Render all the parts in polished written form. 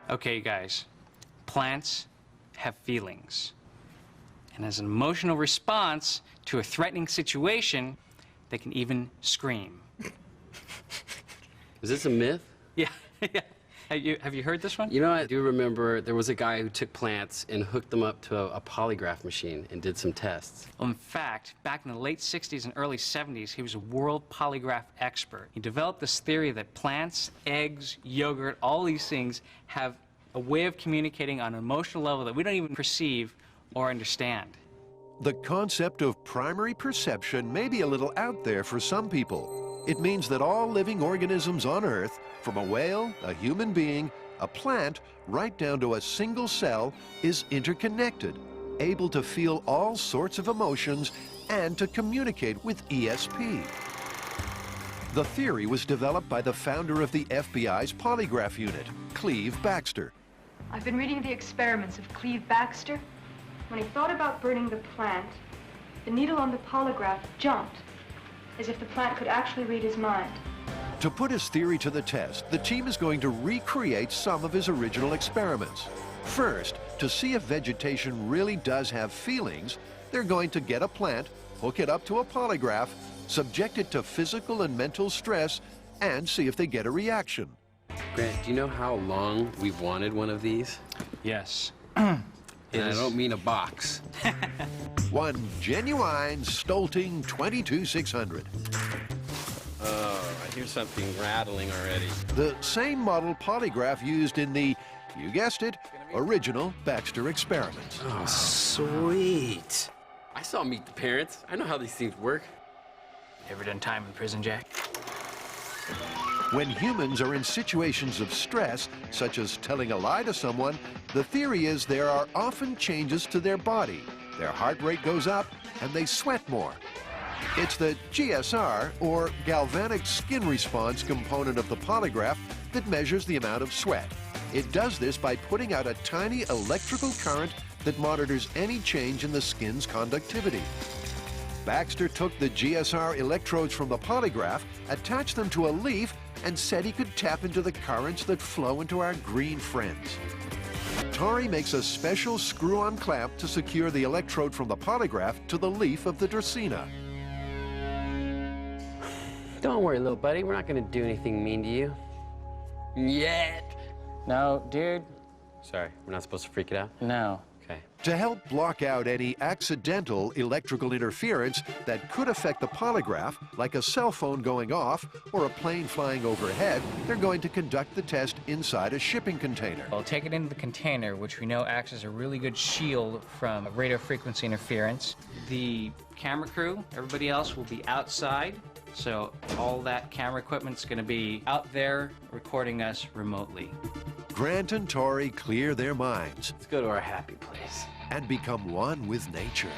Okay, guys, plants have feelings. And as an emotional response to a threatening situation, they can even scream. Is this a myth? Yeah, yeah. Have you heard this one? You know, I do remember there was a guy who took plants and hooked them up to a polygraph machine and did some tests. Well, in fact, back in the late 60s and early 70s, he was a world polygraph expert. He developed this theory that plants, eggs, yogurt, all these things have a way of communicating on an emotional level that we don't even perceive or understand. The concept of primary perception may be a little out there for some people. It means that all living organisms on Earth, from a whale, a human being, a plant, right down to a single cell, is interconnected, able to feel all sorts of emotions and to communicate with ESP. The theory was developed by the founder of the FBI's polygraph unit, Cleve Backster. I've been reading the experiments of Cleve Backster. When he thought about burning the plant, the needle on the polygraph jumped, as if the plant could actually read his mind. To put his theory to the test, the team is going to recreate some of his original experiments. First, to see if vegetation really does have feelings, they're going to get a plant, hook it up to a polygraph, subject it to physical and mental stress, and see if they get a reaction. Grant, do you know how long we've wanted one of these? Yes. And I don't mean a box. One genuine Stolting 22600. Oh, I hear something rattling already. The same model polygraph used in the, you guessed it, original Baxter experiments. Oh, sweet. I saw Meet the Parents. I know how these things work. Ever done time in prison, Jack? When humans are in situations of stress, such as telling a lie to someone, the theory is there are often changes to their body. Their heart rate goes up and they sweat more. It's the GSR, or galvanic skin response component of the polygraph, that measures the amount of sweat. It does this by putting out a tiny electrical current that monitors any change in the skin's conductivity. Baxter took the GSR electrodes from the polygraph, attached them to a leaf, and said he could tap into the currents that flow into our green friends. Tori makes a special screw-on clamp to secure the electrode from the polygraph to the leaf of the Dracaena. Don't worry, little buddy. We're not going to do anything mean to you. Yet. No, dude. Sorry, we're not supposed to freak it out? No. Okay. To help block out any accidental electrical interference that could affect the polygraph, like a cell phone going off or a plane flying overhead, they're going to conduct the test inside a shipping container. We'll take it into the container, which we know acts as a really good shield from radio frequency interference. The camera crew, everybody else will be outside, so all that camera equipment's going to be out there recording us remotely. Grant and Tori clear their minds Let's go to our happy place. and become one with nature.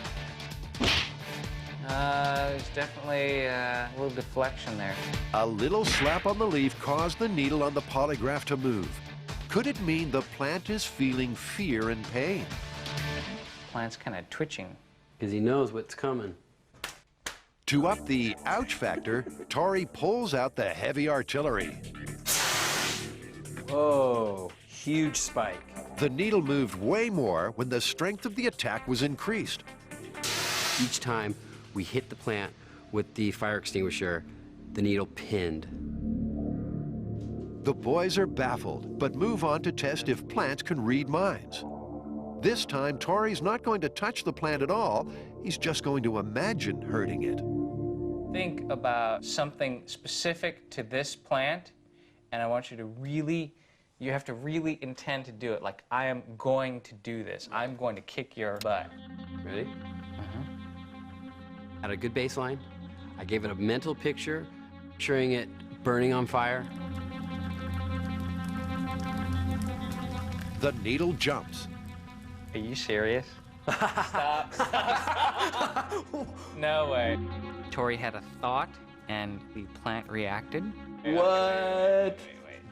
There's definitely a little deflection there. A little slap on the leaf caused the needle on the polygraph to move. Could it mean the plant is feeling fear and pain? Plant's kind of twitching. Because he knows what's coming. To up the ouch factor, Tori pulls out the heavy artillery. Whoa, huge spike. The needle moved way more when the strength of the attack was increased. Each time we hit the plant with the fire extinguisher, the needle pinned. The boys are baffled, but move on to test if plants can read minds. This time, Tori's not going to touch the plant at all. He's just going to imagine hurting it. Think about something specific to this plant, and I want you to really, you have to really intend to do it. Like, I am going to do this. I'm going to kick your butt. Ready? Had a good baseline. I gave it a mental picture, picturing it burning on fire. The needle jumps. Are you serious? Stop, stop. No way. Tori had a thought, and the plant reacted. What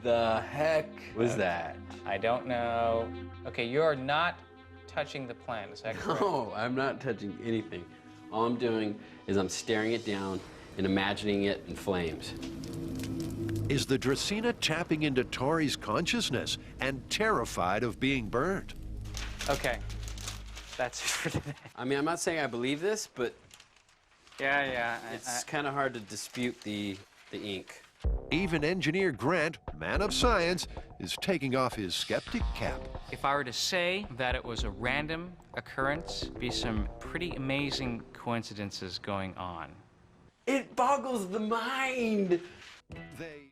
the heck was that? I don't know. Okay, you're not touching the plant, is that correct? No, I'm not touching anything. All I'm doing is I'm staring it down and imagining it in flames. Is the Dracaena tapping into Tori's consciousness and terrified of being burnt? Okay, that's it for today. I mean, I'm not saying I believe this, but Yeah. it's kind of hard to dispute the ink. Even engineer Grant, man of science, is taking off his skeptic cap. If I were to say that it was a random occurrence, be some pretty amazing coincidences going on. It boggles the mind. They